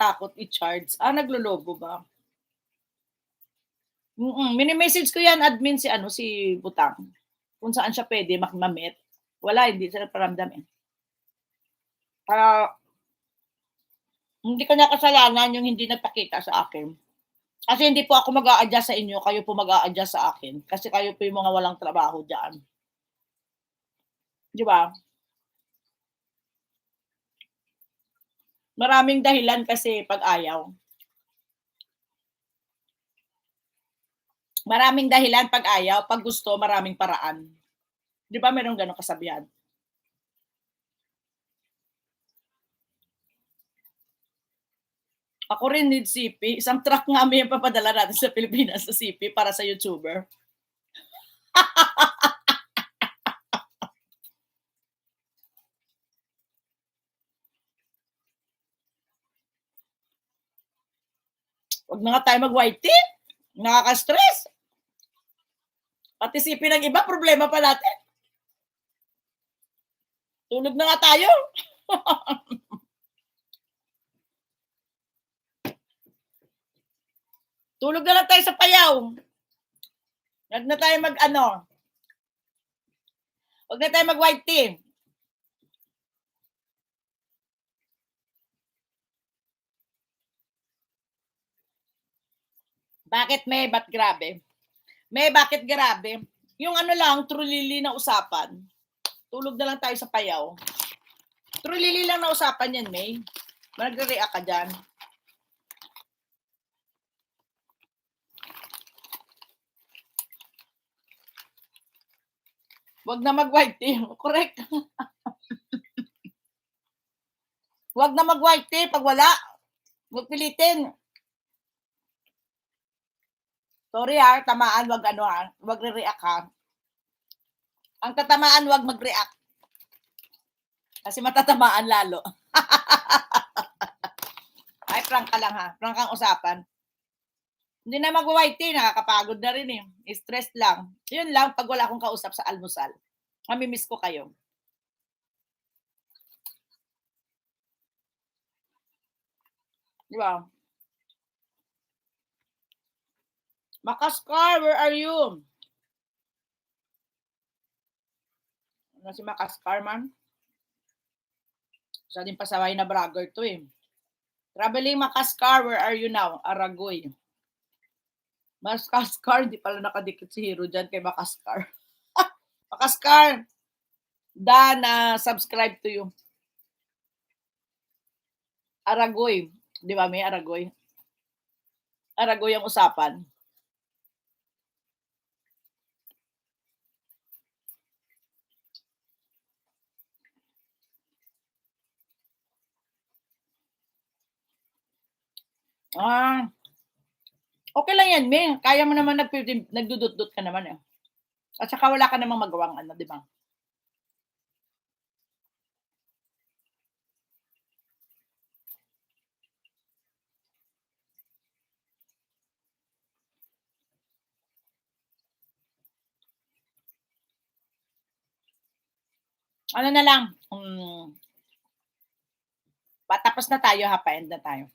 nakakatakot i-charge. Naglolobo ba? Mini-message ko yan admin si Butang. Kung saan siya pwede ma-meet. Wala, hindi sila paramdam eh. Hindi kanya kasalanan yung hindi nagpakita sa akin. Kasi hindi po ako mag-a-adjust sa inyo, kayo po mag-a-adjust sa akin. Kasi kayo po yung mga walang trabaho dyan. Di ba? Maraming dahilan kasi pag ayaw. Maraming dahilan pag ayaw, pag gusto, maraming paraan. Di ba merong ganong kasabihan? Ako rin need CP. Isang truck nga may papadala natin sa Pilipinas sa CP para sa YouTuber. Huwag na nga tayo mag-white tea. Nakaka-stress. Pati CP ng iba, problema pa natin. Tulog na nga tayo. Tulog na lang tayo sa payaw. Huwag na tayo Huwag na tayo mag-white tea. Bakit may? Ba't grabe? May, bakit grabe? Yung trulili na usapan. Tulog na lang tayo sa payaw. Trulili lang na usapan yan, May. Nagre-react ka dyan. Huwag na mag-white tea. Correct. Huwag na mag-white tea pag wala. Huwag pilitin. Sorry tamaan, wag re-react ha. Ang tatamaan, wag mag-react. Kasi matatamaan lalo. Ay, prank ka lang ha. Prank ang usapan. Hindi na mag-white tea, nakakapagod na rin eh. Stress lang. Yun lang, pag wala akong kausap sa almusal. Mamimiss ko kayo. Di ba? Makaskar, where are you? Ano si Makaskar man? Sa din pasaway na bragger to eh. Traveling Makaskar, where are you now? Aragoy. Makaskar, di pala nakadikit si Hero dyan kay Makaskar. Makaskar, Dan, subscribe to you. Aragoy. Di ba may Aragoy? Aragoy ang usapan. Okay lang yan, May. Kaya mo naman nagdudot-dot ka naman eh. At saka wala ka namang magawang di ba? Ano na lang, patapos na tayo, pa-end na tayo.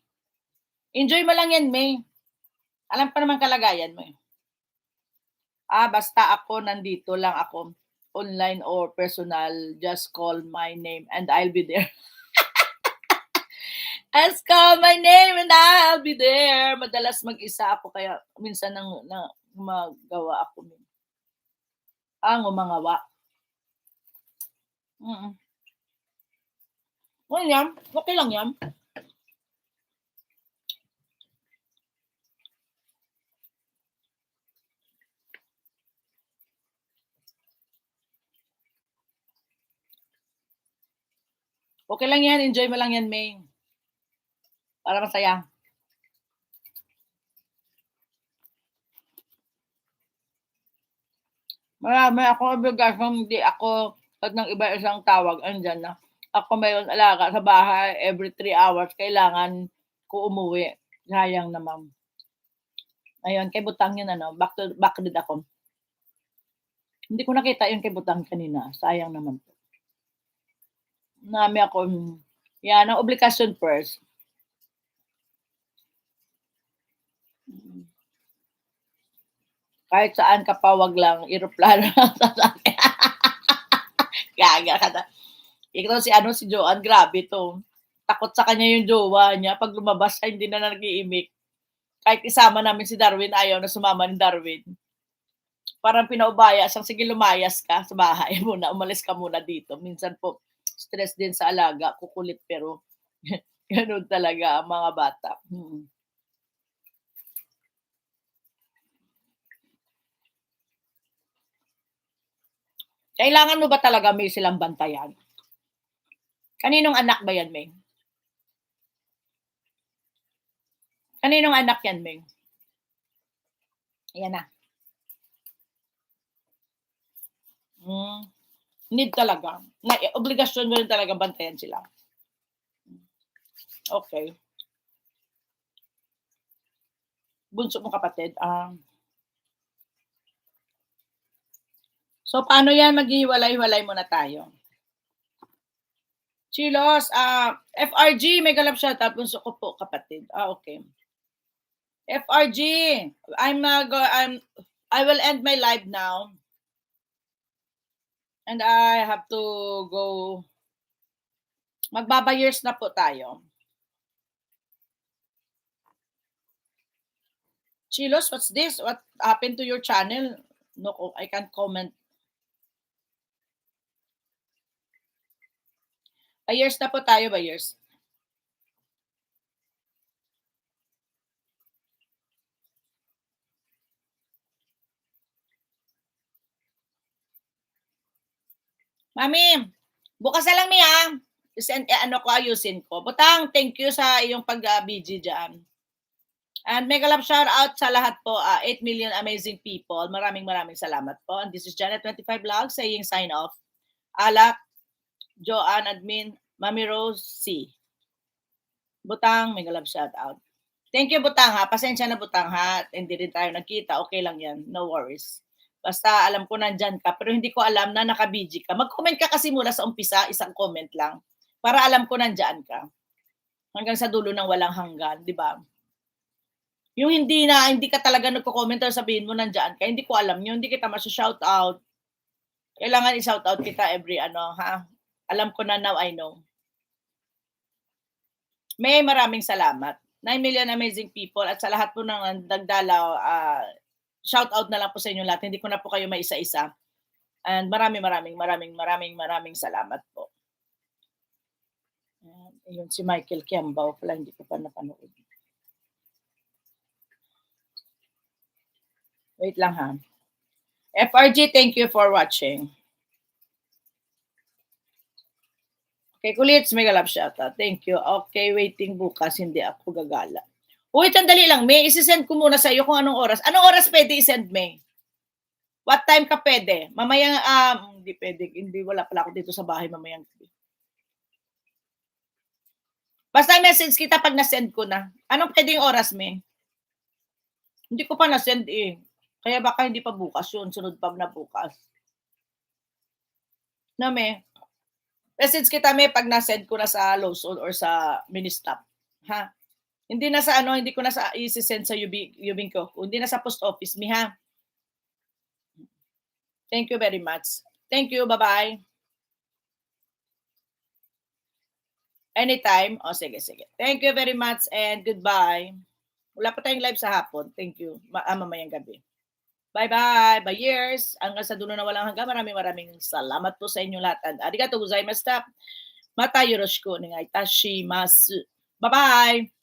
Enjoy mo lang yan, May. Alam pa naman kalagayan mo eh. Basta ako, nandito lang ako. Online or personal, just call my name and I'll be there. Just call my name and I'll be there. Madalas mag-isa ako, kaya minsan magawa ako. Umangawa. Well, yan. Okay lang yan. Okay lang yan. Enjoy mo lang yan, May. Para masaya. Marami akong obligasyon, hindi ako pag ng iba isang tawag, andyan na. Ako mayroon alaga sa bahay, every 3 hours, kailangan ko umuwi. Sayang naman. Ayun, kay Butang yun, back din ako. Hindi ko nakita yun kay Butang kanina. Sayang naman po. Nami ako, yan, ang obligasyon first. Kahit saan ka pa, wag lang eroplano ang sasakyan. Gaga ka na. Ikaw si ano, si Joanne, grabe 'to. Takot sa kanya yung jowa niya, 'pag lumabas siya hindi na nag-iimik. Kahit isama namin si Darwin, ayaw na sumama ni Darwin. Parang pinaubaya siyang, "Sige lumayas ka sa bahay muna, umalis ka muna dito." Minsan po stress din sa alaga, kukulit pero gano'n talaga ang mga bata, mm. Kailangan mo ba talaga may silang bantayan? Kaninong anak ba 'yan, Meng? Kaninong anak 'yan, Meng? Ayan na. Hmm, need talaga na obligasyon mo rin talagang bantayan sila. Okey. Bunso mong kapatid, so paano 'yan, maghihiwalay-hiwalay muna tayo. Chilos, FRG mega love shoutout, bunso ko po kapatid. Okey. FRG, I will end my live now. And I have to go. Magbabayers na po tayo. Chilos, what's this? What happened to your channel? No, I can't comment. Bayers na po tayo, bayers. Mami, bukas na lang mi ano ko, ayusin ko. Butang, thank you sa iyong pag-BG dyan. And mega love shout out sa lahat po, 8 million amazing people. Maraming salamat po. And this is Janet 25 Vlog saying sign off. Alak, Joanne Admin, Mami Rose C. Butang, mega love shout out. Thank you, Butang ha. Pasensya na, Butang ha. Hindi rin tayo nagkita. Okay lang yan. No worries. Basta alam ko nandyan ka, pero hindi ko alam na naka-BG ka. Mag-comment ka kasi muna sa umpisa, isang comment lang. Para alam ko nandyan ka. Hanggang sa dulo ng walang hanggan, di ba? Yung hindi ka talaga nagko-comment or sabihin mo nandyan ka, hindi ko alam yun. Hindi kita shout out. Kailangan i-shout out kita every ha. Alam ko na, now I know. May maraming salamat. 9 million amazing people at sa lahat po ng nagdalaw, shout out na lang po sa inyo lahat. Hindi ko na po kayo maisa-isa. And maraming salamat po. Ayun si Michael Kiambao pala, hindi ko pa napanood. Wait lang ha. FRG, thank you for watching. Okay, Kulits, mega love shoutout. Thank you. Okay, waiting bukas, hindi ako gagala. Uy, sandali lang, May. Isi-send ko muna sa iyo kung anong oras. Anong oras pwede i-send, May? What time ka pwede? Mamayang, hindi pwede. Hindi, wala pala ako dito sa bahay mamayang gabi. Basta message kita pag na-send ko na. Anong pwedeng oras, May? Hindi ko pa na-send eh. Kaya baka hindi pa bukas yun. Sunod pa na bukas. Na, May? Message kita, May, pag na-send ko na sa Lawson or sa Ministop. Ha? Hindi na sa hindi ko na sa i-send sa Yubing ko. Hindi na sa post office, mi ha. Thank you very much. Thank you, bye-bye. Anytime. O, sige. Thank you very much and goodbye. Wala pa tayong live sa hapon. Thank you. Mamayang gabi. Bye-bye. Bye years. Hanggang sa dulo na walang hanggan. Maraming salamat po sa inyong lahat. Arigatou gozaimashita. Mata yoroshiku onegai itashimasu. Bye-bye.